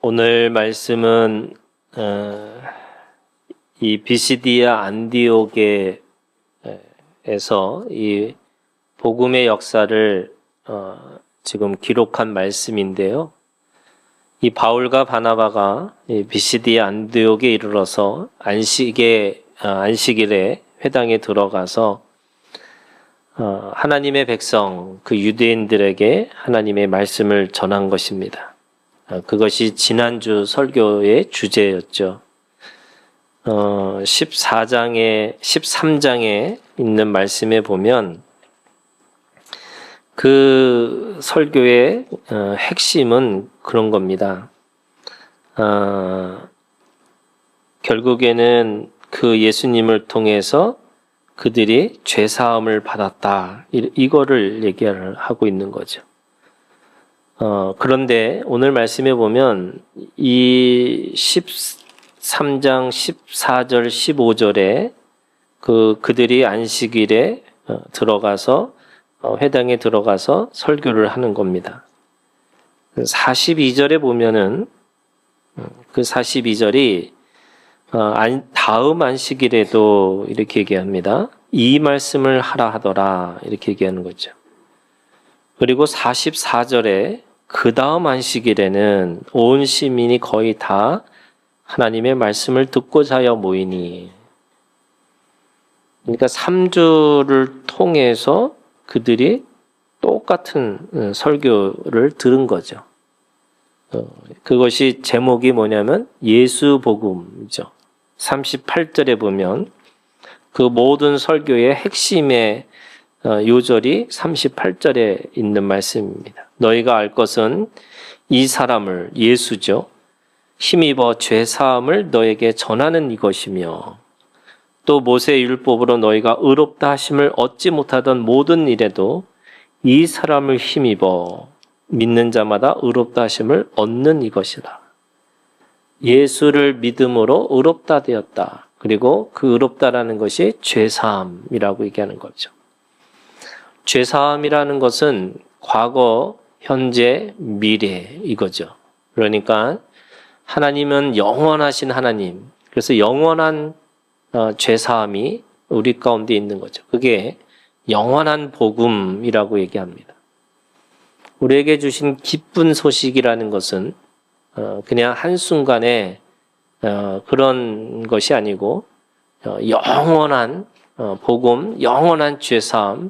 오늘 말씀은 이 비시디아 안디옥에서 이 복음의 역사를 지금 기록한 말씀인데요. 이 바울과 바나바가 이 비시디아 안디옥에 이르러서 안식일에 회당에 들어가서 하나님의 백성, 그 유대인들에게 하나님의 말씀을 전한 것입니다. 그것이 지난주 설교의 주제였죠. 13장에 있는 말씀에 보면 그 설교의 핵심은 그런 겁니다. 결국에는 그 예수님을 통해서 그들이 죄사함을 받았다. 이거를 얘기를 하고 있는 거죠. 그런데 오늘 말씀에 보면 이 13장 14절 15절에 그들이 안식일에 들어가서 회당에 들어가서 설교를 하는 겁니다. 42절에 보면은 그 42절이 다음 안식일에도 이렇게 얘기합니다. 이 말씀을 하라 하더라 이렇게 얘기하는 거죠. 그리고 44절에 그 다음 안식일에는 온 시민이 거의 다 하나님의 말씀을 듣고자 하여 모이니. 그러니까 3주를 통해서 그들이 똑같은 설교를 들은 거죠. 그것이 제목이 뭐냐면 예수 복음이죠. 38절에 보면 그 모든 설교의 핵심의 요절이 38절에 있는 말씀입니다. 너희가 알 것은 이 사람을, 예수죠, 힘입어 죄사함을 너에게 전하는 이것이며 또 모세의 율법으로 너희가 의롭다 하심을 얻지 못하던 모든 일에도 이 사람을 힘입어 믿는 자마다 의롭다 하심을 얻는 이것이라. 예수를 믿음으로 의롭다 되었다. 그리고 그 의롭다라는 것이 죄사함이라고 얘기하는 거죠. 죄사함이라는 것은 과거, 현재, 미래 이거죠. 그러니까 하나님은 영원하신 하나님. 그래서 영원한 죄사함이 우리 가운데 있는 거죠. 그게 영원한 복음이라고 얘기합니다. 우리에게 주신 기쁜 소식이라는 것은 그냥 한순간에 그런 것이 아니고 영원한 복음, 영원한 죄사함,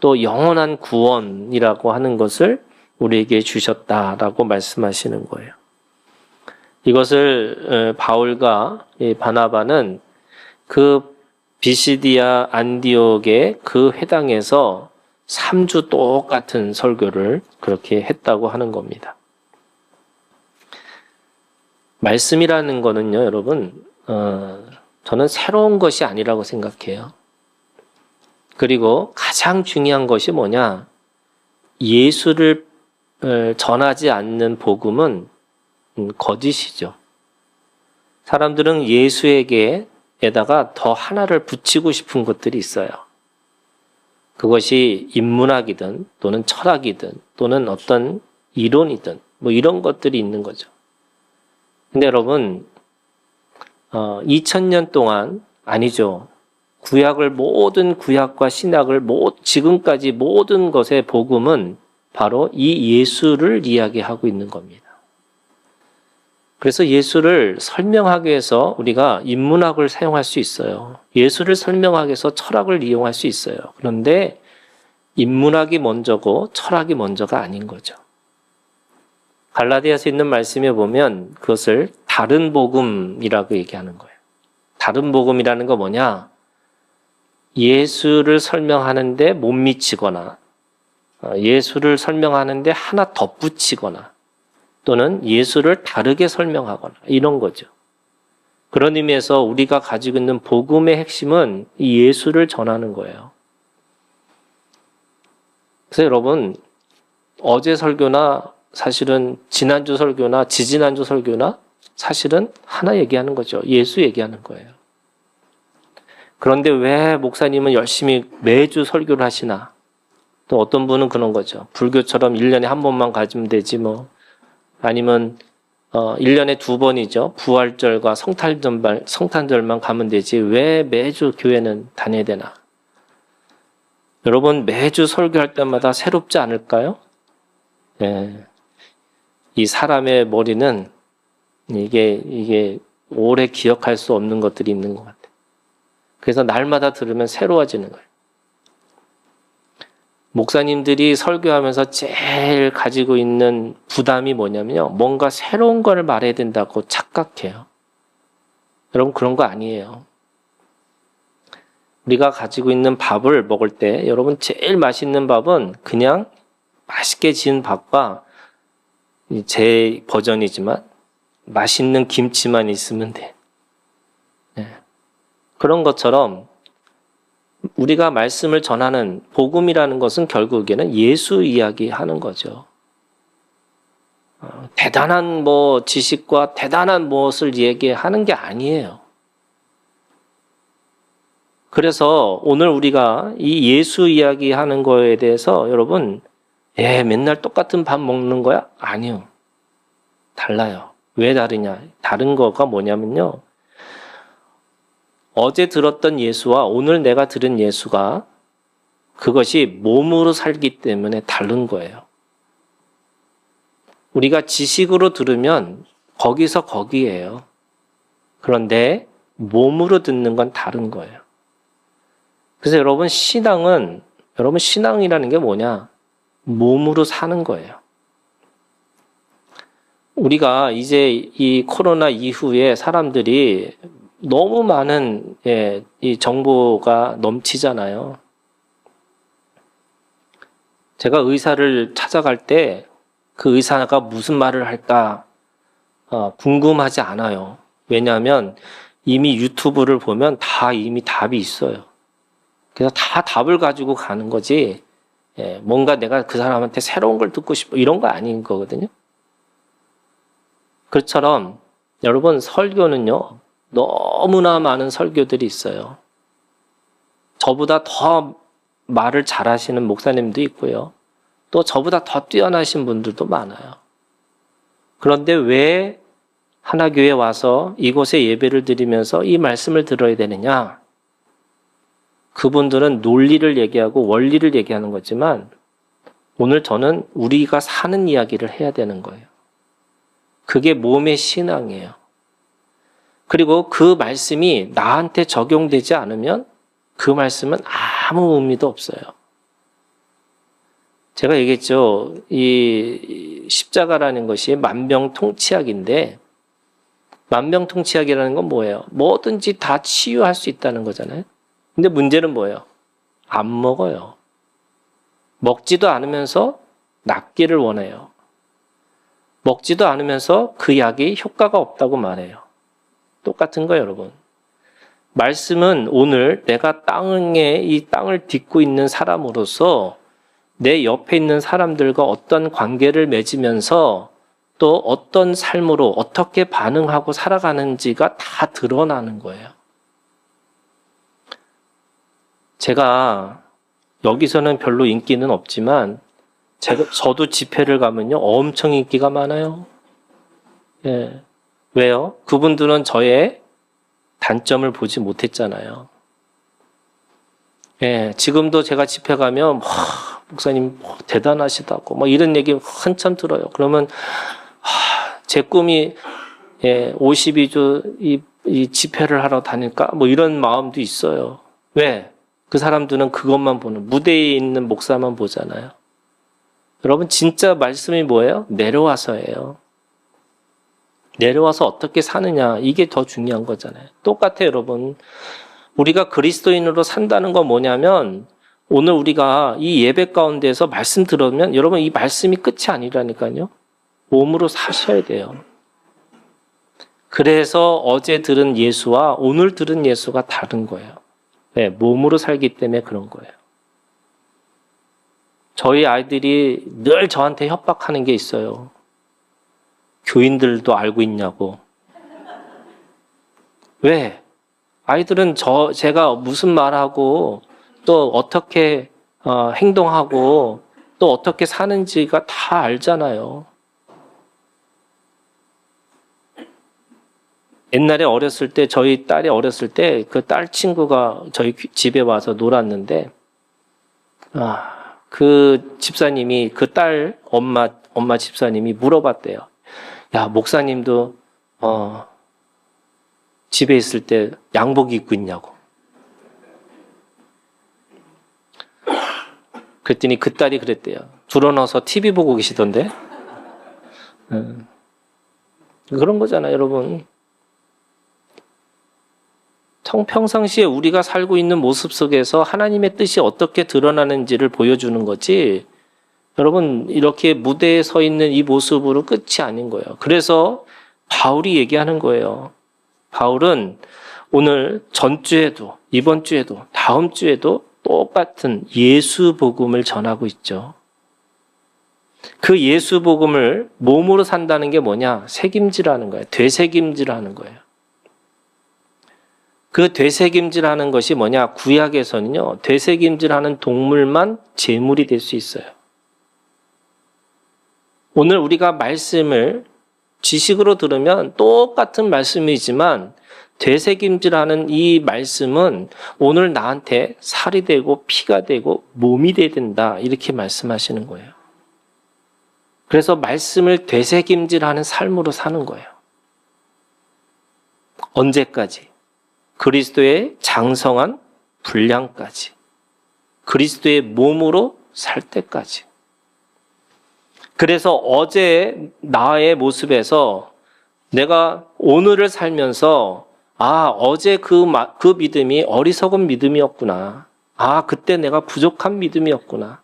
또 영원한 구원이라고 하는 것을 우리에게 주셨다라고 말씀하시는 거예요. 이것을 바울과 바나바는 그 비시디아 안디옥의 그 회당에서 3주 똑같은 설교를 그렇게 했다고 하는 겁니다. 말씀이라는 거는요, 여러분, 저는 새로운 것이 아니라고 생각해요. 그리고 가장 중요한 것이 뭐냐? 예수를 전하지 않는 복음은 거짓이죠. 사람들은 예수에게다가 더 하나를 붙이고 싶은 것들이 있어요. 그것이 인문학이든 또는 철학이든 또는 어떤 이론이든 뭐 이런 것들이 있는 거죠. 근데 여러분, 2000년 동안 아니죠. 모든 구약과 신약을 지금까지 모든 것의 복음은 바로 이 예수를 이야기하고 있는 겁니다. 그래서 예수를 설명하기 위해서 우리가 인문학을 사용할 수 있어요. 예수를 설명하기 위해서 철학을 이용할 수 있어요. 그런데 인문학이 먼저고 철학이 먼저가 아닌 거죠. 갈라디아서 있는 말씀에 보면 그것을 다른 복음이라고 얘기하는 거예요. 다른 복음이라는 거 뭐냐? 예수를 설명하는데 못 미치거나 예수를 설명하는데 하나 덧붙이거나 또는 예수를 다르게 설명하거나 이런 거죠. 그런 의미에서 우리가 가지고 있는 복음의 핵심은 이 예수를 전하는 거예요. 그래서 여러분, 어제 설교나 사실은 지난주 설교나 지지난주 설교나 사실은 하나 얘기하는 거죠. 예수 얘기하는 거예요. 그런데 왜 목사님은 열심히 매주 설교를 하시나? 또 어떤 분은 그런 거죠. 불교처럼 1년에 한 번만 가지면 되지 뭐. 아니면 1년에 2번이죠. 부활절과 성탄절만 가면 되지 왜 매주 교회는 다녀야 되나? 여러분 매주 설교할 때마다 새롭지 않을까요? 예. 이 사람의 머리는 이게 오래 기억할 수 없는 것들이 있는 것 같아요. 그래서 날마다 들으면 새로워지는 거예요. 목사님들이 설교하면서 제일 가지고 있는 부담이 뭐냐면요. 뭔가 새로운 걸 말해야 된다고 착각해요. 여러분 그런 거 아니에요. 우리가 가지고 있는 밥을 먹을 때 여러분 제일 맛있는 밥은 그냥 맛있게 지은 밥과 제 버전이지만 맛있는 김치만 있으면 돼. 네. 그런 것처럼 우리가 말씀을 전하는 복음이라는 것은 결국에는 예수 이야기하는 거죠. 대단한 지식과 대단한 무엇을 얘기하는 게 아니에요. 그래서 오늘 우리가 이 예수 이야기하는 거에 대해서 여러분 맨날 똑같은 밥 먹는 거야? 아니요. 달라요. 왜 다르냐? 다른 거가 뭐냐면요. 어제 들었던 예수와 오늘 내가 들은 예수가 그것이 몸으로 살기 때문에 다른 거예요. 우리가 지식으로 들으면 거기서 거기예요. 그런데 몸으로 듣는 건 다른 거예요. 그래서 여러분 신앙이라는 게 뭐냐? 몸으로 사는 거예요. 우리가 이제 이 코로나 이후에 사람들이 너무 많은 이 정보가 넘치잖아요. 제가 의사를 찾아갈 때 그 의사가 무슨 말을 할까 궁금하지 않아요. 왜냐하면 이미 유튜브를 보면 다 이미 답이 있어요. 그래서 다 답을 가지고 가는 거지 뭔가 내가 그 사람한테 새로운 걸 듣고 싶어 이런 거 아닌 거거든요. 그처럼 여러분 설교는요. 너무나 많은 설교들이 있어요. 저보다 더 말을 잘하시는 목사님도 있고요. 또 저보다 더 뛰어나신 분들도 많아요. 그런데 왜 하나교회에 와서 이곳에 예배를 드리면서 이 말씀을 들어야 되느냐? 그분들은 논리를 얘기하고 원리를 얘기하는 거지만 오늘 저는 우리가 사는 이야기를 해야 되는 거예요. 그게 몸의 신앙이에요. 그리고 그 말씀이 나한테 적용되지 않으면 그 말씀은 아무 의미도 없어요. 제가 얘기했죠. 이 십자가라는 것이 만병통치약인데 만병통치약이라는 건 뭐예요? 뭐든지 다 치유할 수 있다는 거잖아요. 근데 문제는 뭐예요? 안 먹어요. 먹지도 않으면서 낫기를 원해요. 먹지도 않으면서 그 약이 효과가 없다고 말해요. 똑같은 거예요, 여러분. 말씀은 오늘 내가 이 땅을 딛고 있는 사람으로서 내 옆에 있는 사람들과 어떤 관계를 맺으면서 또 어떤 삶으로 어떻게 반응하고 살아가는지가 다 드러나는 거예요. 제가 여기서는 별로 인기는 없지만 저도 집회를 가면요 엄청 인기가 많아요. 예. 왜요? 그분들은 저의 단점을 보지 못했잖아요. 예, 지금도 제가 집회 가면 목사님 대단하시다고 이런 얘기 한참 들어요. 그러면 제 꿈이 52주 이 집회를 하러 다닐까? 이런 마음도 있어요. 왜? 그 사람들은 그것만 보는 무대에 있는 목사만 보잖아요. 여러분 진짜 말씀이 뭐예요? 내려와서예요. 내려와서 어떻게 사느냐 이게 더 중요한 거잖아요. 똑같아요, 여러분. 우리가 그리스도인으로 산다는 건 뭐냐면 오늘 우리가 이 예배 가운데서 말씀 들으면 여러분 이 말씀이 끝이 아니라니까요. 몸으로 사셔야 돼요. 그래서 어제 들은 예수와 오늘 들은 예수가 다른 거예요. 네, 몸으로 살기 때문에 그런 거예요. 저희 아이들이 늘 저한테 협박하는 게 있어요. 교인들도 알고 있냐고. 왜? 아이들은 제가 무슨 말하고 또 어떻게 행동하고 또 어떻게 사는지가 다 알잖아요. 옛날에 어렸을 때, 저희 딸이 어렸을 때 그 딸 친구가 저희 집에 와서 놀았는데, 그 집사님이, 그 딸 엄마 집사님이 물어봤대요. 야, 목사님도 집에 있을 때 양복 입고 있냐고. 그랬더니 그 딸이 그랬대요. 줄어넣어서 TV 보고 계시던데. 그런 거잖아요, 여러분. 평상시에 우리가 살고 있는 모습 속에서 하나님의 뜻이 어떻게 드러나는지를 보여주는 거지, 여러분, 이렇게 무대에 서 있는 이 모습으로 끝이 아닌 거예요. 그래서 바울이 얘기하는 거예요. 바울은 오늘 전주에도, 이번 주에도, 다음 주에도 똑같은 예수 복음을 전하고 있죠. 그 예수 복음을 몸으로 산다는 게 뭐냐? 새김질하는 거예요. 되새김질하는 거예요. 그 되새김질하는 것이 뭐냐? 구약에서는요, 되새김질하는 동물만 제물이 될 수 있어요. 오늘 우리가 말씀을 지식으로 들으면 똑같은 말씀이지만 되새김질하는 이 말씀은 오늘 나한테 살이 되고 피가 되고 몸이 돼야 된다, 이렇게 말씀하시는 거예요. 그래서 말씀을 되새김질하는 삶으로 사는 거예요. 언제까지? 그리스도의 장성한 분량까지. 그리스도의 몸으로 살 때까지. 그래서 어제 나의 모습에서 내가 오늘을 살면서 어제 그 믿음이 어리석은 믿음이었구나. 그때 내가 부족한 믿음이었구나.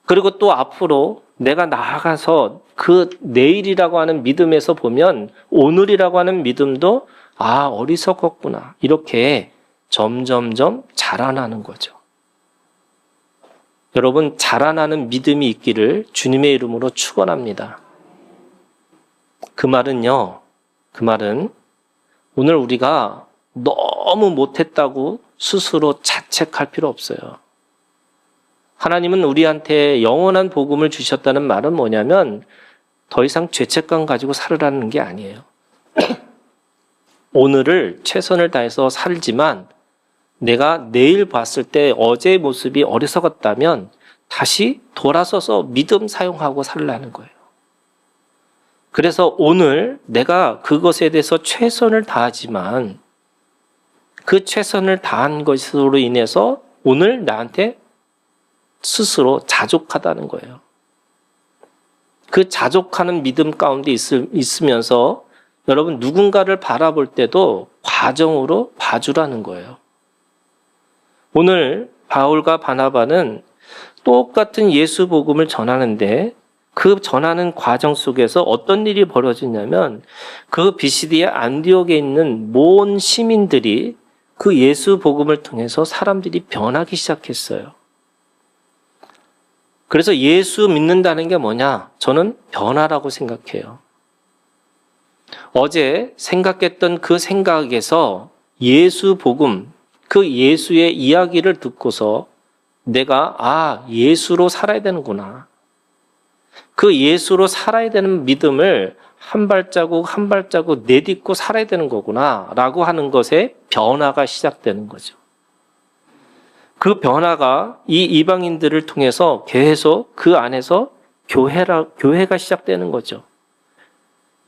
그리고 또 앞으로 내가 나아가서 그 내일이라고 하는 믿음에서 보면 오늘이라고 하는 믿음도 어리석었구나. 이렇게 점점점 자라나는 거죠. 여러분, 자라나는 믿음이 있기를 주님의 이름으로 축원합니다. 그 말은 오늘 우리가 너무 못했다고 스스로 자책할 필요 없어요. 하나님은 우리한테 영원한 복음을 주셨다는 말은 뭐냐면 더 이상 죄책감 가지고 살으라는 게 아니에요. 오늘을 최선을 다해서 살지만 내가 내일 봤을 때 어제의 모습이 어리석었다면 다시 돌아서서 믿음 사용하고 살라는 거예요. 그래서 오늘 내가 그것에 대해서 최선을 다하지만 그 최선을 다한 것으로 인해서 오늘 나한테 스스로 자족하다는 거예요. 그 자족하는 믿음 가운데 있으면서 여러분, 누군가를 바라볼 때도 과정으로 봐주라는 거예요. 오늘 바울과 바나바는 똑같은 예수 복음을 전하는데 그 전하는 과정 속에서 어떤 일이 벌어지냐면 그 비시디아 안디옥에 있는 모든 시민들이 그 예수 복음을 통해서 사람들이 변하기 시작했어요. 그래서 예수 믿는다는 게 뭐냐? 저는 변화라고 생각해요. 어제 생각했던 그 생각에서 예수 복음, 그 예수의 이야기를 듣고서 내가 예수로 살아야 되는구나. 그 예수로 살아야 되는 믿음을 한 발자국 한 발자국 내딛고 살아야 되는 거구나 라고 하는 것에 변화가 시작되는 거죠. 그 변화가 이 이방인들을 통해서 계속 그 안에서 교회가 시작되는 거죠.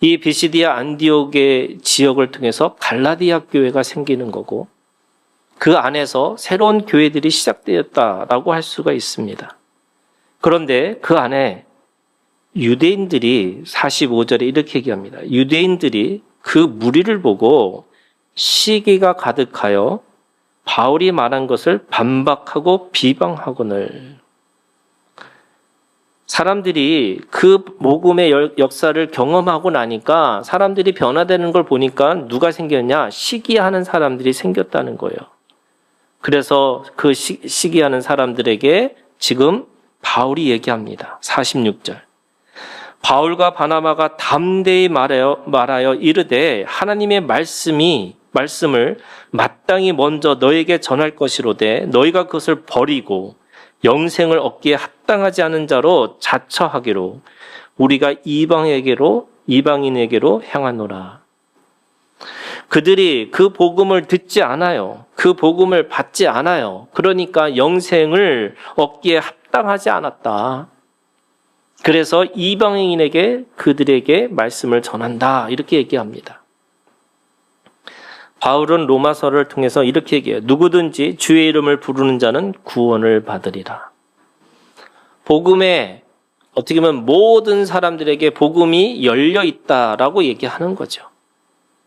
이 비시디아 안디옥의 지역을 통해서 갈라디아 교회가 생기는 거고 그 안에서 새로운 교회들이 시작되었다라고 할 수가 있습니다. 그런데 그 안에 유대인들이 45절에 이렇게 얘기합니다. 유대인들이 그 무리를 보고 시기가 가득하여 바울이 말한 것을 반박하고 비방하거늘. 사람들이 그 복음의 역사를 경험하고 나니까 사람들이 변화되는 걸 보니까 누가 생겼냐? 시기하는 사람들이 생겼다는 거예요. 그래서 그 시기하는 사람들에게 지금 바울이 얘기합니다. 46절. 바울과 바나바가 담대히 말하여 이르되 하나님의 말씀을 마땅히 먼저 너에게 전할 것이로되 너희가 그것을 버리고 영생을 얻기에 합당하지 않은 자로 자처하기로 우리가 이방인에게로 향하노라. 그들이 그 복음을 듣지 않아요. 그 복음을 받지 않아요. 그러니까 영생을 얻기에 합당하지 않았다. 그래서 이방인에게 그들에게 말씀을 전한다. 이렇게 얘기합니다. 바울은 로마서를 통해서 이렇게 얘기해요. 누구든지 주의 이름을 부르는 자는 구원을 받으리라. 복음에 어떻게 보면 모든 사람들에게 복음이 열려 있다라고 얘기하는 거죠.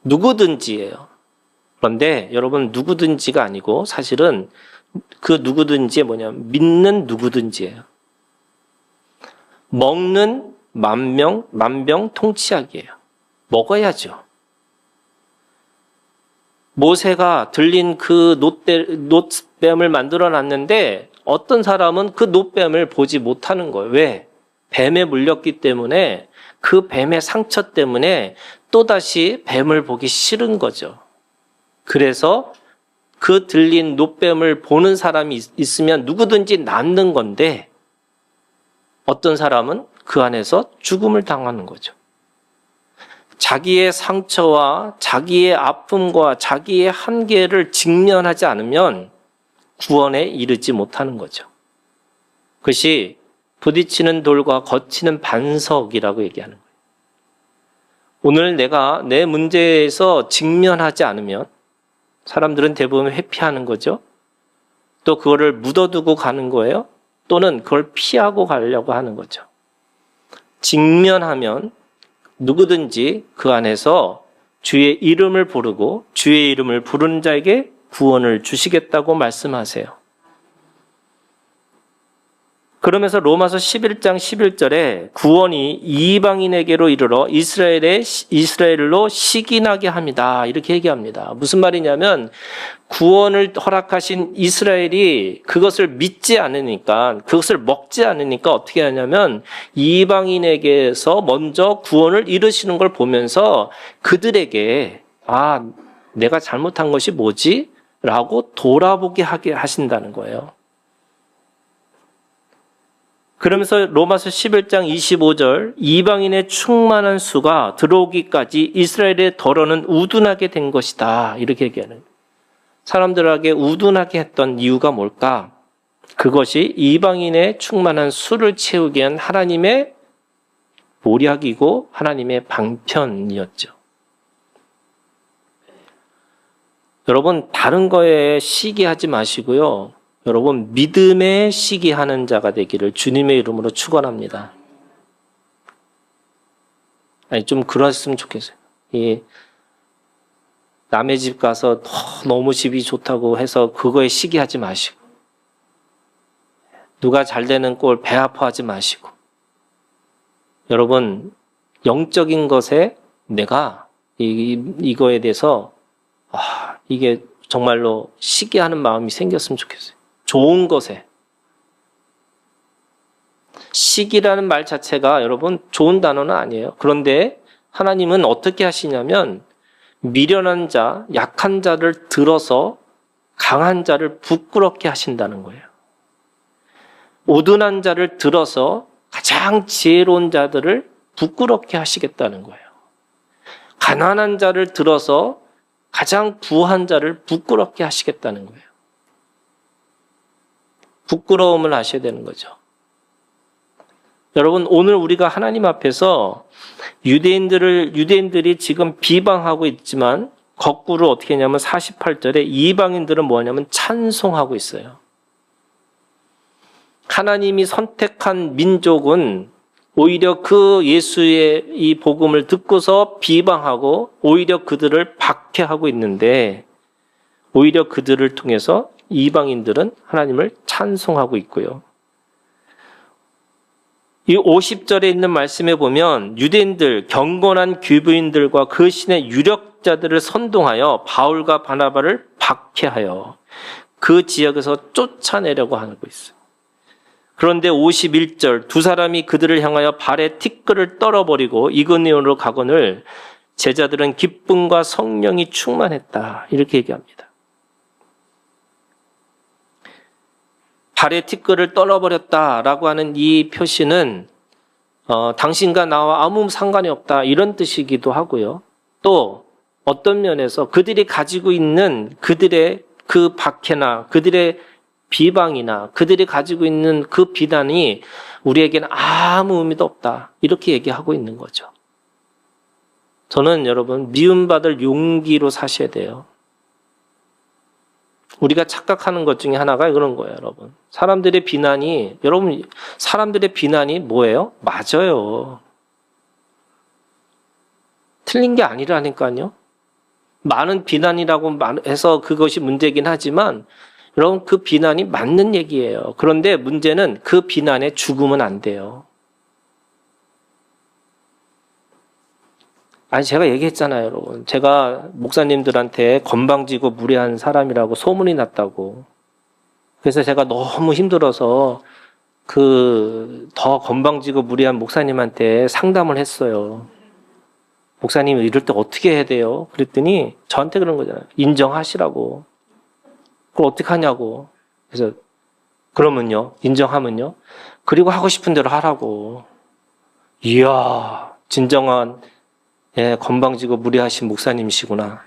누구든지예요. 그런데 여러분 누구든지가 아니고 사실은 그 누구든지에 뭐냐면 믿는 누구든지예요. 먹는 만병통치약이에요. 먹어야죠. 모세가 들린 그 놋뱀을 만들어 놨는데 어떤 사람은 그 놋뱀을 보지 못하는 거예요. 왜? 뱀에 물렸기 때문에 그 뱀의 상처 때문에 또다시 뱀을 보기 싫은 거죠. 그래서 그 들린 놋뱀을 보는 사람이 있으면 누구든지 낫는 건데 어떤 사람은 그 안에서 죽음을 당하는 거죠. 자기의 상처와 자기의 아픔과 자기의 한계를 직면하지 않으면 구원에 이르지 못하는 거죠. 그것이 부딪히는 돌과 거치는 반석이라고 얘기하는 거예요. 오늘 내가 내 문제에서 직면하지 않으면 사람들은 대부분 회피하는 거죠. 또 그거를 묻어두고 가는 거예요. 또는 그걸 피하고 가려고 하는 거죠. 직면하면 누구든지 그 안에서 주의 이름을 부르고 주의 이름을 부르는 자에게 구원을 주시겠다고 말씀하세요. 그러면서 로마서 11장 11절에 구원이 이방인에게로 이르러 이스라엘로 시기나게 합니다. 이렇게 얘기합니다. 무슨 말이냐면 구원을 허락하신 이스라엘이 그것을 믿지 않으니까 그것을 먹지 않으니까 어떻게 하냐면 이방인에게서 먼저 구원을 이루시는 걸 보면서 그들에게 내가 잘못한 것이 뭐지? 라고 돌아보게 하게 하신다는 거예요. 그러면서 로마서 11장 25절 이방인의 충만한 수가 들어오기까지 이스라엘의 덜어는 우둔하게 된 것이다. 이렇게 얘기하는 거예요. 사람들에게 우둔하게 했던 이유가 뭘까? 그것이 이방인의 충만한 수를 채우기 위한 하나님의 모략이고 하나님의 방편이었죠. 여러분 다른 거에 시기하지 마시고요. 여러분 믿음에 시기하는 자가 되기를 주님의 이름으로 축원합니다. 좀 그러셨으면 좋겠어요. 남의 집 가서 너무 집이 좋다고 해서 그거에 시기하지 마시고 누가 잘 되는 꼴 배 아파하지 마시고 여러분 영적인 것에 내가 이거에 대해서 이게 정말로 시기하는 마음이 생겼으면 좋겠어요. 좋은 것에. 시기라는 말 자체가 여러분 좋은 단어는 아니에요. 그런데 하나님은 어떻게 하시냐면 미련한 자, 약한 자를 들어서 강한 자를 부끄럽게 하신다는 거예요. 우둔한 자를 들어서 가장 지혜로운 자들을 부끄럽게 하시겠다는 거예요. 가난한 자를 들어서 가장 부한 자를 부끄럽게 하시겠다는 거예요. 부끄러움을 하셔야 되는 거죠. 여러분 오늘 우리가 하나님 앞에서 유대인들이 지금 비방하고 있지만 거꾸로 어떻게 했냐면 48절에 이방인들은 뭐냐면 찬송하고 있어요. 하나님이 선택한 민족은 오히려 그 예수의 이 복음을 듣고서 비방하고 오히려 그들을 박해하고 있는데 오히려 그들을 통해서 이방인들은 하나님을 찬송하고 있고요. 이 50절에 있는 말씀에 보면 유대인들, 경건한 귀부인들과 그 신의 유력자들을 선동하여 바울과 바나바를 박해하여 그 지역에서 쫓아내려고 하고 있어요. 그런데 51절 두 사람이 그들을 향하여 발에 티끌을 떨어버리고 이고니온으로 가거늘 제자들은 기쁨과 성령이 충만했다. 이렇게 얘기합니다. 발에 티끌을 떨어버렸다라고 하는 이 표시는 당신과 나와 아무 상관이 없다 이런 뜻이기도 하고요. 또 어떤 면에서 그들이 가지고 있는 그들의 그 박해나 그들의 비방이나 그들이 가지고 있는 그 비난이 우리에게는 아무 의미도 없다. 이렇게 얘기하고 있는 거죠. 저는 여러분 미움받을 용기로 사셔야 돼요. 우리가 착각하는 것 중에 하나가 그런 거예요, 여러분. 사람들의 비난이 뭐예요? 맞아요. 틀린 게 아니라니까요. 많은 비난이라고 해서 그것이 문제긴 하지만 여러분 그 비난이 맞는 얘기예요. 그런데 문제는 그 비난에 죽으면 안 돼요. 아니 제가 얘기했잖아요, 여러분. 제가 목사님들한테 건방지고 무례한 사람이라고 소문이 났다고. 그래서 제가 너무 힘들어서 더 건방지고 무례한 목사님한테 상담을 했어요. 목사님 이럴 때 어떻게 해야 돼요? 그랬더니 저한테 그런 거잖아요. 인정하시라고. 그걸 어떻게 하냐고. 그래서 그러면요, 인정하면요. 그리고 하고 싶은 대로 하라고. 이야, 진정한 건방지고 무례하신 목사님이시구나.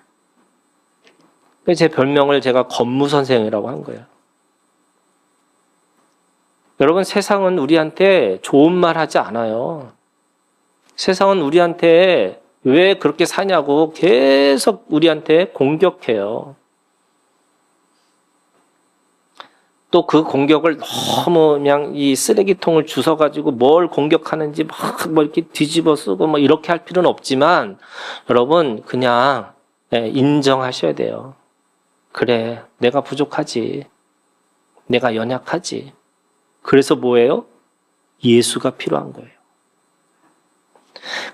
제 별명을 제가 건무선생이라고 한 거예요. 여러분, 세상은 우리한테 좋은 말 하지 않아요. 세상은 우리한테 왜 그렇게 사냐고 계속 우리한테 공격해요. 또 그 공격을 너무 그냥 이 쓰레기통을 주워가지고 뭘 공격하는지 막 뭐 이렇게 뒤집어 쓰고 뭐 이렇게 할 필요는 없지만 여러분 그냥 인정하셔야 돼요. 그래, 내가 부족하지. 내가 연약하지. 그래서 뭐예요? 예수가 필요한 거예요.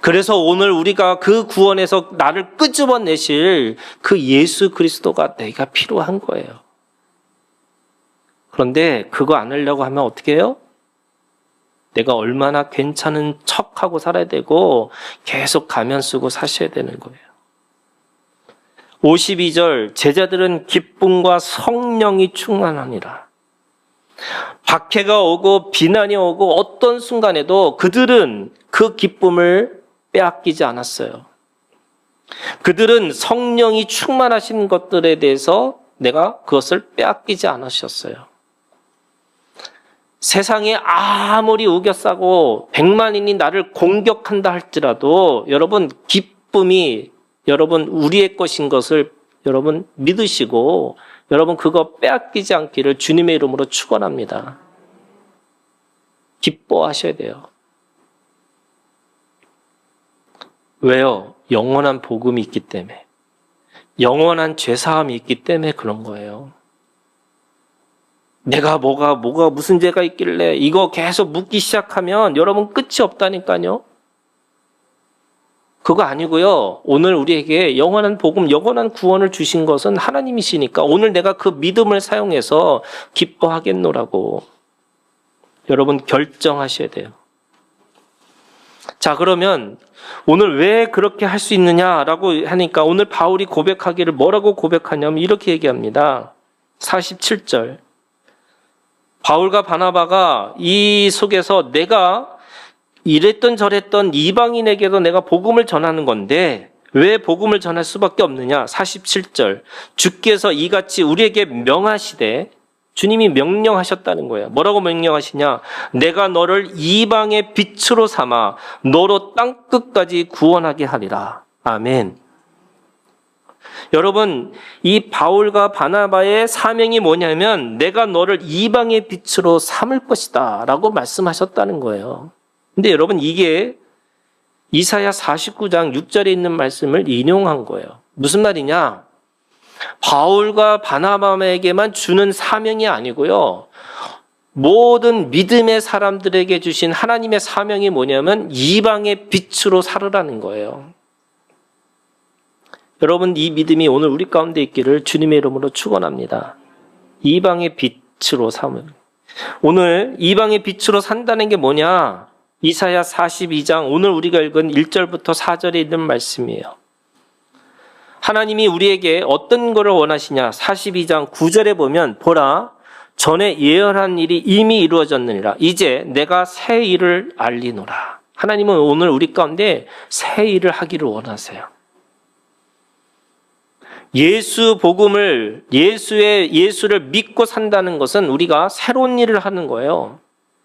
그래서 오늘 우리가 그 구원에서 나를 끄집어내실 그 예수 그리스도가 내가 필요한 거예요. 그런데 그거 안 하려고 하면 어떻게 해요? 내가 얼마나 괜찮은 척하고 살아야 되고 계속 가면 쓰고 사셔야 되는 거예요. 52절 제자들은 기쁨과 성령이 충만하니라. 박해가 오고 비난이 오고 어떤 순간에도 그들은 그 기쁨을 빼앗기지 않았어요. 그들은 성령이 충만하신 것들에 대해서 내가 그것을 빼앗기지 않으셨어요. 세상에 아무리 우겨싸고 100만인이 나를 공격한다 할지라도 여러분 기쁨이 여러분 우리의 것인 것을 여러분 믿으시고 여러분 그거 빼앗기지 않기를 주님의 이름으로 축원합니다. 기뻐하셔야 돼요. 왜요? 영원한 복음이 있기 때문에. 영원한 죄사함이 있기 때문에 그런 거예요. 내가 뭐가 무슨 죄가 있길래 이거 계속 묻기 시작하면 여러분 끝이 없다니까요. 그거 아니고요. 오늘 우리에게 영원한 복음, 영원한 구원을 주신 것은 하나님이시니까 오늘 내가 그 믿음을 사용해서 기뻐하겠노라고 여러분 결정하셔야 돼요. 자, 그러면 오늘 왜 그렇게 할 수 있느냐라고 하니까 오늘 바울이 고백하기를 뭐라고 고백하냐면 이렇게 얘기합니다. 47절. 바울과 바나바가 이 속에서 내가 이랬던 저랬던 이방인에게도 내가 복음을 전하는 건데 왜 복음을 전할 수밖에 없느냐? 47절. 주께서 이같이 우리에게 명하시되 주님이 명령하셨다는 거예요. 뭐라고 명령하시냐? 내가 너를 이방의 빛으로 삼아 너로 땅끝까지 구원하게 하리라. 아멘. 여러분, 이 바울과 바나바의 사명이 뭐냐면 내가 너를 이방의 빛으로 삼을 것이다 라고 말씀하셨다는 거예요. 근데 여러분 이게 이사야 49장 6절에 있는 말씀을 인용한 거예요. 무슨 말이냐? 바울과 바나바에게만 주는 사명이 아니고요. 모든 믿음의 사람들에게 주신 하나님의 사명이 뭐냐면 이방의 빛으로 살으라는 거예요. 여러분 이 믿음이 오늘 우리 가운데 있기를 주님의 이름으로 축원합니다. 이방의 빛으로 삼은. 오늘 이방의 빛으로 산다는 게 뭐냐? 이사야 42장 오늘 우리가 읽은 1절부터 4절에 있는 말씀이에요. 하나님이 우리에게 어떤 것을 원하시냐? 42장 9절에 보면 보라 전에 예언한 일이 이미 이루어졌느니라. 이제 내가 새 일을 알리노라. 하나님은 오늘 우리 가운데 새 일을 하기를 원하세요. 예수 복음을, 예수를 믿고 산다는 것은 우리가 새로운 일을 하는 거예요.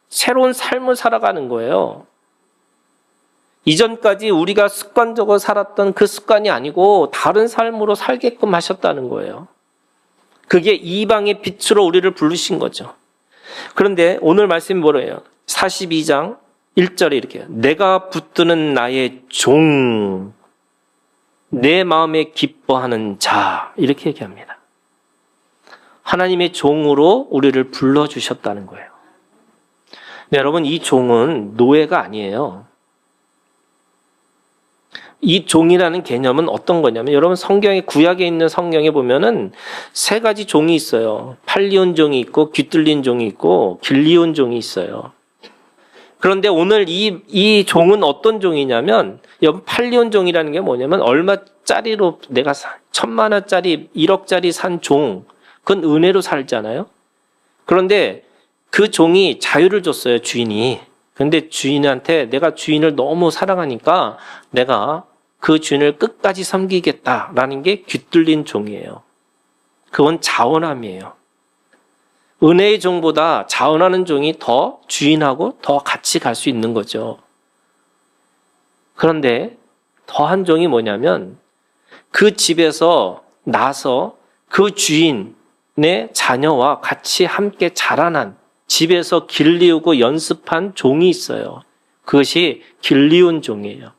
새로운 삶을 살아가는 거예요. 이전까지 우리가 습관적으로 살았던 그 습관이 아니고 다른 삶으로 살게끔 하셨다는 거예요. 그게 이방의 빛으로 우리를 부르신 거죠. 그런데 오늘 말씀이 뭐래요? 42장 1절에 이렇게 해요. 내가 붙드는 나의 종, 내 마음에 기뻐하는 자, 이렇게 얘기합니다. 하나님의 종으로 우리를 불러주셨다는 거예요. 네, 여러분, 이 종은 노예가 아니에요. 이 종이라는 개념은 어떤 거냐면, 여러분 성경에, 구약에 있는 성경에 보면은 세 가지 종이 있어요. 팔리온 종이 있고, 귀뚫린 종이 있고, 길리온 종이 있어요. 그런데 오늘 이 종은 어떤 종이냐면, 여러분 팔리온 종이라는 게 뭐냐면, 얼마짜리로 내가 1,000만 원짜리, 1억짜리 산 종, 그건 은혜로 살잖아요. 그런데 그 종이 자유를 줬어요, 주인이. 근데 주인한테 내가 주인을 너무 사랑하니까 내가 그 주인을 끝까지 섬기겠다라는 게 귀뚫린 종이에요. 그건 자원함이에요. 은혜의 종보다 자원하는 종이 더 주인하고 더 같이 갈 수 있는 거죠. 그런데 더한 종이 뭐냐면 그 집에서 나서 그 주인의 자녀와 같이 함께 자라난, 집에서 길리우고 연습한 종이 있어요. 그것이 길리온 종이에요.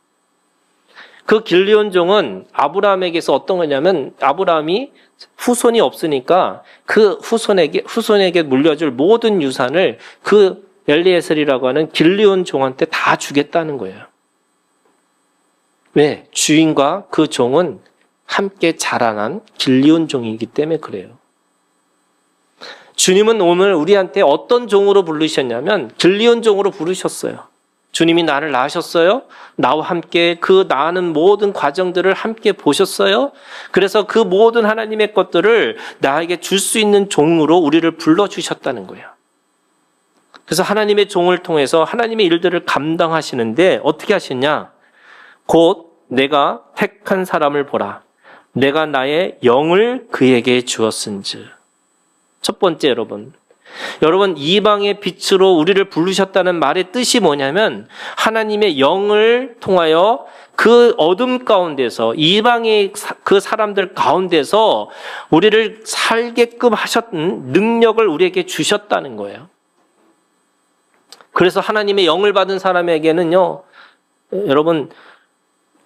그 길리온 종은 아브라함에게서 어떤 거냐면, 아브라함이 후손이 없으니까 그 후손에게 물려줄 모든 유산을 그 엘리에셀이라고 하는 길리온 종한테 다 주겠다는 거예요. 왜? 주인과 그 종은 함께 자라난 길리온 종이기 때문에 그래요. 주님은 오늘 우리한테 어떤 종으로 부르셨냐면 길리온 종으로 부르셨어요. 주님이 나를 낳으셨어요. 나와 함께 그 낳는 모든 과정들을 함께 보셨어요. 그래서 그 모든 하나님의 것들을 나에게 줄 수 있는 종으로 우리를 불러주셨다는 거예요. 그래서 하나님의 종을 통해서 하나님의 일들을 감당하시는데 어떻게 하시냐? 곧 내가 택한 사람을 보라. 내가 나의 영을 그에게 주었은즉. 첫 번째, 여러분 이방의 빛으로 우리를 부르셨다는 말의 뜻이 뭐냐면 하나님의 영을 통하여 그 어둠 가운데서, 이방의 그 사람들 가운데서 우리를 살게끔 하셨던 능력을 우리에게 주셨다는 거예요. 그래서 하나님의 영을 받은 사람에게는요, 여러분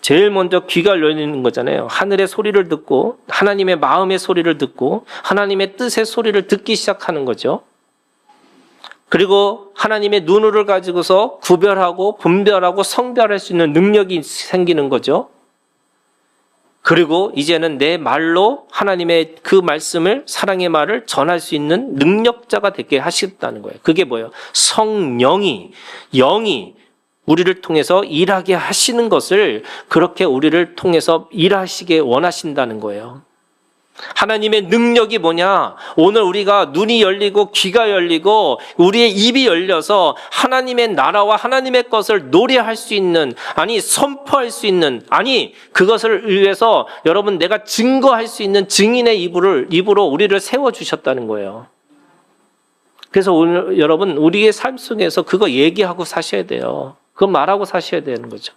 제일 먼저 귀가 열리는 거잖아요. 하늘의 소리를 듣고 하나님의 마음의 소리를 듣고 하나님의 뜻의 소리를 듣기 시작하는 거죠. 그리고 하나님의 눈을 가지고서 구별하고 분별하고 성별할 수 있는 능력이 생기는 거죠. 그리고 이제는 내 말로 하나님의 그 말씀을, 사랑의 말을 전할 수 있는 능력자가 되게 하시겠다는 거예요. 그게 뭐예요? 성령이, 영이 우리를 통해서 일하게 하시는 것을, 그렇게 우리를 통해서 일하시게 원하신다는 거예요. 하나님의 능력이 뭐냐? 오늘 우리가 눈이 열리고 귀가 열리고 우리의 입이 열려서 하나님의 나라와 하나님의 것을 노래할 수 있는, 아니 선포할 수 있는, 아니 그것을 위해서 여러분 내가 증거할 수 있는 증인의 입으로 우리를 세워주셨다는 거예요. 그래서 오늘 여러분 우리의 삶 속에서 그거 얘기하고 사셔야 돼요. 그거 말하고 사셔야 되는 거죠.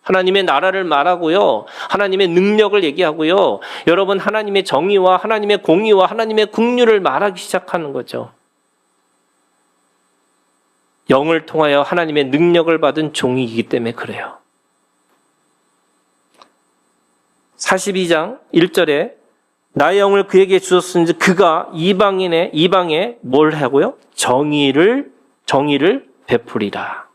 하나님의 나라를 말하고요. 하나님의 능력을 얘기하고요. 여러분 하나님의 정의와 하나님의 공의와 하나님의 긍휼을 말하기 시작하는 거죠. 영을 통하여 하나님의 능력을 받은 종이기 때문에 그래요. 42장 1절에 나의 영을 그에게 주었은지 그가 이방에 뭘 하고요? 정의를 베풀이라.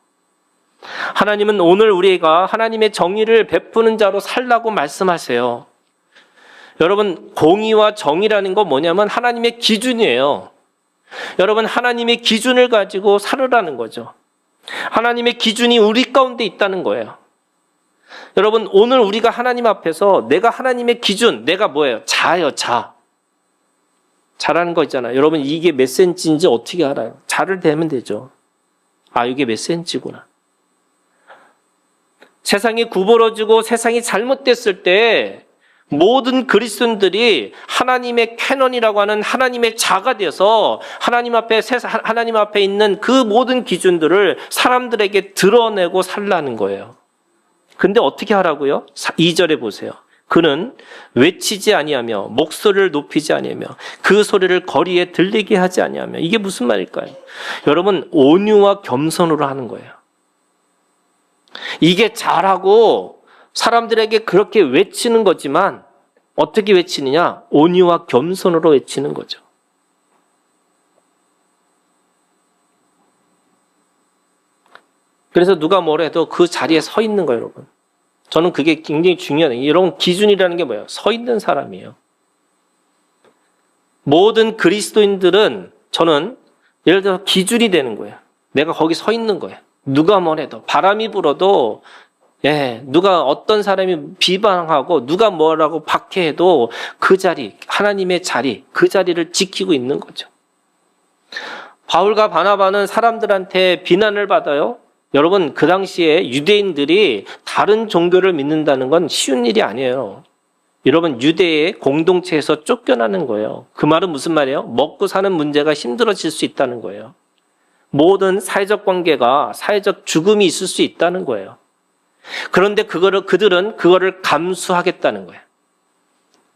하나님은 오늘 우리가 하나님의 정의를 베푸는 자로 살라고 말씀하세요. 여러분 공의와 정의라는 건 뭐냐면 하나님의 기준이에요. 여러분 하나님의 기준을 가지고 살으라는 거죠. 하나님의 기준이 우리 가운데 있다는 거예요. 여러분 오늘 우리가 하나님 앞에서 내가 하나님의 기준, 내가 뭐예요? 자예요. 자라는 거 있잖아요. 여러분 이게 몇 센치인지 어떻게 알아요? 자를 대면 되죠. 아 이게 몇 센치구나. 세상이 구부러지고 세상이 잘못됐을 때 모든 그리스도인들이 하나님의 캐논이라고 하는 하나님의 자가 되어서 하나님 앞에 있는 그 모든 기준들을 사람들에게 드러내고 살라는 거예요. 근데 어떻게 하라고요? 2절에 보세요. 그는 외치지 아니하며 목소리를 높이지 아니하며 그 소리를 거리에 들리게 하지 아니하며. 이게 무슨 말일까요? 여러분, 온유와 겸손으로 하는 거예요. 이게 잘하고 사람들에게 그렇게 외치는 거지만 어떻게 외치느냐? 온유와 겸손으로 외치는 거죠. 그래서 누가 뭐래도 그 자리에 서 있는 거예요, 여러분. 저는 그게 굉장히 중요해요. 이런 기준이라는 게 뭐예요? 서 있는 사람이에요. 모든 그리스도인들은 저는 예를 들어 기준이 되는 거예요. 내가 거기 서 있는 거예요. 누가 뭐래도, 바람이 불어도, 누가 어떤 사람이 비방하고 누가 뭐라고 박해해도 그 자리, 하나님의 자리, 그 자리를 지키고 있는 거죠. 바울과 바나바는 사람들한테 비난을 받아요. 여러분, 그 당시에 유대인들이 다른 종교를 믿는다는 건 쉬운 일이 아니에요. 여러분, 유대의 공동체에서 쫓겨나는 거예요. 그 말은 무슨 말이에요? 먹고 사는 문제가 힘들어질 수 있다는 거예요. 모든 사회적 관계가 사회적 죽음이 있을 수 있다는 거예요. 그런데 그들은 그거를 감수하겠다는 거예요.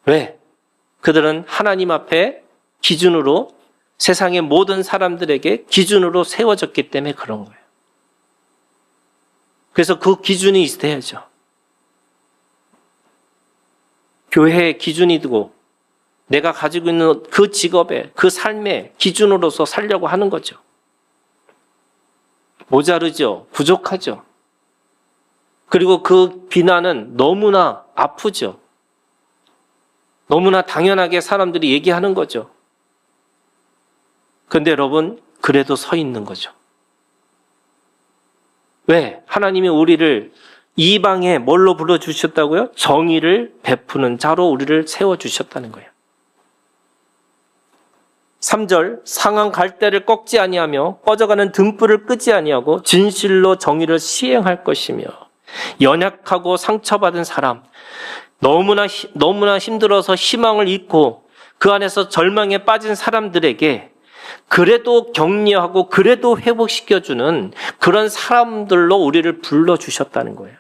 왜? 그들은 하나님 앞에 기준으로 세상의 모든 사람들에게 기준으로 세워졌기 때문에 그런 거예요. 그래서 그 기준이 있어야죠. 교회의 기준이 되고 내가 가지고 있는 그 직업에, 그 삶의 기준으로서 살려고 하는 거죠. 모자르죠. 부족하죠. 그리고 그 비난은 너무나 아프죠. 너무나 당연하게 사람들이 얘기하는 거죠. 그런데 여러분, 그래도 서 있는 거죠. 왜? 하나님이 우리를 이방에 뭘로 불러주셨다고요? 정의를 베푸는 자로 우리를 세워주셨다는 거예요. 3절, 상한 갈대를 꺾지 아니하며 꺼져가는 등불을 끄지 아니하고 진실로 정의를 시행할 것이며 연약하고 상처받은 사람, 너무나 힘들어서 희망을 잃고 그 안에서 절망에 빠진 사람들에게 그래도 격려하고 그래도 회복시켜주는 그런 사람들로 우리를 불러주셨다는 거예요.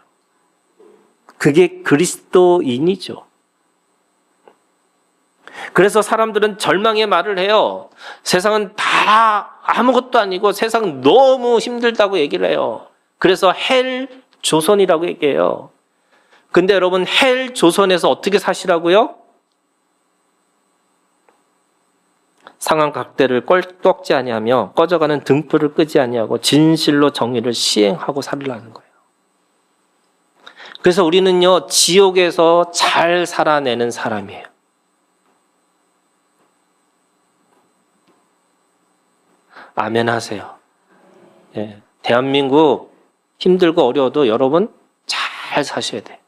그게 그리스도인이죠. 그래서 사람들은 절망의 말을 해요. 세상은 다 아무것도 아니고 세상 너무 힘들다고 얘기를 해요. 그래서 헬 조선이라고 얘기해요. 근데 여러분, 헬 조선에서 어떻게 사시라고요? 상한 각대를 꺾지 아니하며 꺼져가는 등불을 끄지 아니하고 진실로 정의를 시행하고 살으라는 거예요. 그래서 우리는요, 지옥에서 잘 살아내는 사람이에요. 아멘 하세요. 대한민국 힘들고 어려워도 여러분 잘 사셔야 돼요.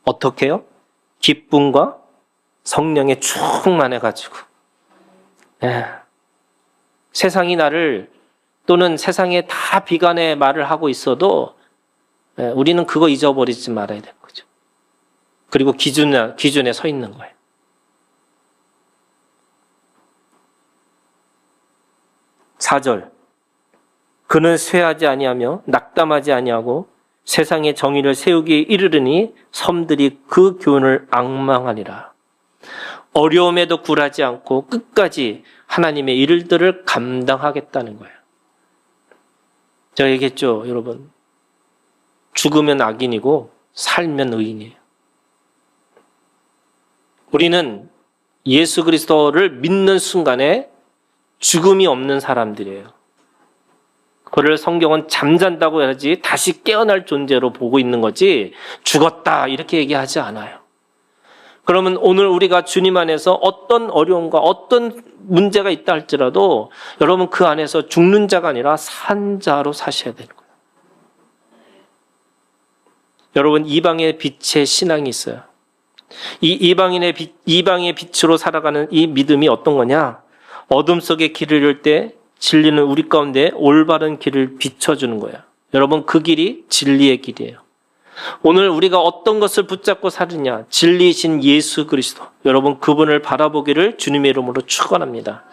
어떻게 해요? 기쁨과 성령에 충만해가지고. 세상이 나를 또는 세상에 다 비관의 말을 하고 있어도 우리는 그거 잊어버리지 말아야 되는 거죠. 그리고 기준에 서 있는 거예요. 4절, 그는 쇠하지 아니하며 낙담하지 아니하고 세상의 정의를 세우기에 이르르니 섬들이 그 교훈을 앙망하니라. 어려움에도 굴하지 않고 끝까지 하나님의 일들을 감당하겠다는 거예요. 제가 얘기했죠, 여러분. 죽으면 악인이고 살면 의인이에요. 우리는 예수 그리스도를 믿는 순간에 죽음이 없는 사람들이에요. 그를 성경은 잠잔다고 해야지 다시 깨어날 존재로 보고 있는 거지 죽었다 이렇게 얘기하지 않아요. 그러면 오늘 우리가 주님 안에서 어떤 어려움과 어떤 문제가 있다 할지라도 여러분 그 안에서 죽는 자가 아니라 산 자로 사셔야 되는 거예요. 여러분, 이방의 빛의 신앙이 있어요. 이 이방의 빛으로 살아가는 이 믿음이 어떤 거냐? 어둠 속에 길을 잃을 때 진리는 우리 가운데 올바른 길을 비춰주는 거예요. 여러분, 그 길이 진리의 길이에요. 오늘 우리가 어떤 것을 붙잡고 사느냐? 진리이신 예수 그리스도. 여러분 그분을 바라보기를 주님의 이름으로 축원합니다.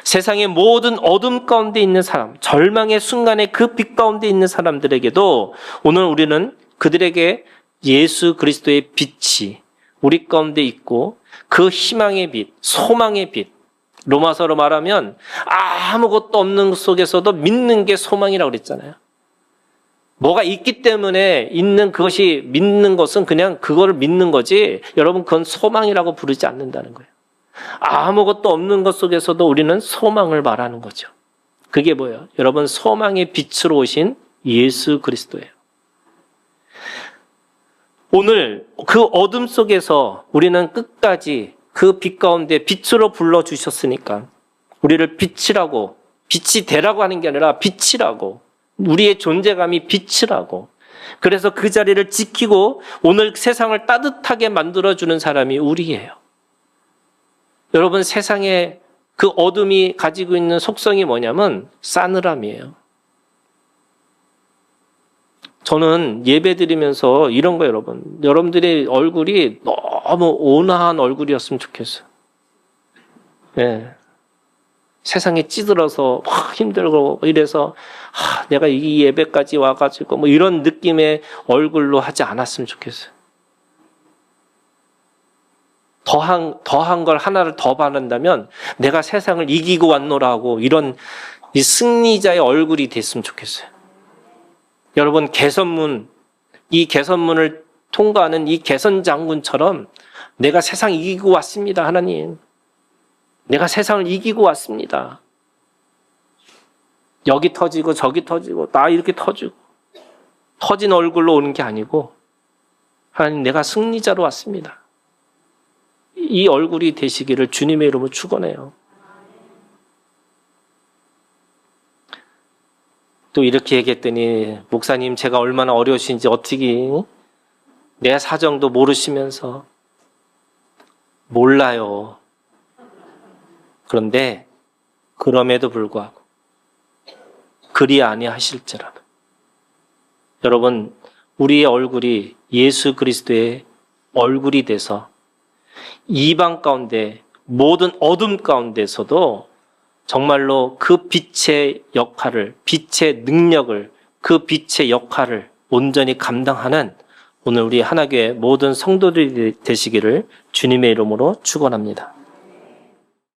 세상의 모든 어둠 가운데 있는 사람, 절망의 순간에 그 빛 가운데 있는 사람들에게도 오늘 우리는 그들에게 예수 그리스도의 빛이 우리 가운데 있고 그 희망의 빛, 소망의 빛, 로마서로 말하면 아무것도 없는 것 속에서도 믿는 게 소망이라고 그랬잖아요. 뭐가 있기 때문에 있는 그것이 믿는 것은 그냥 그거를 믿는 거지 여러분 그건 소망이라고 부르지 않는다는 거예요. 아무것도 없는 것 속에서도 우리는 소망을 말하는 거죠. 그게 뭐예요? 여러분 소망의 빛으로 오신 예수 그리스도예요. 오늘 그 어둠 속에서 우리는 끝까지 그 빛 가운데 빛으로 불러주셨으니까 우리를 빛이라고, 빛이 되라고 하는 게 아니라 빛이라고, 우리의 존재감이 빛이라고, 그래서 그 자리를 지키고 오늘 세상을 따뜻하게 만들어주는 사람이 우리예요. 여러분 세상에 그 어둠이 가지고 있는 속성이 뭐냐면 싸늘함이에요. 저는 예배 드리면서 이런 거 여러분들의 얼굴이 너무 온화한 얼굴이었으면 좋겠어요. 예. 세상에 찌들어서 막 힘들고 이래서 내가 이 예배까지 와가지고 뭐 이런 느낌의 얼굴로 하지 않았으면 좋겠어요. 더한 걸 하나를 더 바란다면 내가 세상을 이기고 왔노라고 이런 이 승리자의 얼굴이 됐으면 좋겠어요. 여러분 이 개선문을 통과하는 이 개선 장군처럼 내가 세상 이기고 왔습니다. 하나님. 내가 세상을 이기고 왔습니다. 여기 터지고 저기 터지고 나 이렇게 터지고 터진 얼굴로 오는 게 아니고 하나님 내가 승리자로 왔습니다. 이 얼굴이 되시기를 주님의 이름으로 축원해요. 또 이렇게 얘기했더니 목사님 제가 얼마나 어려우신지 어떻게 내 사정도 모르시면서 몰라요. 그런데 그럼에도 불구하고 그리 아니하실지라도 여러분 우리의 얼굴이 예수 그리스도의 얼굴이 돼서 이방 가운데 모든 어둠 가운데서도 정말로 그 빛의 역할을, 빛의 능력을, 그 빛의 역할을 온전히 감당하는 오늘 우리 하나교회 모든 성도들이 되시기를 주님의 이름으로 축원합니다.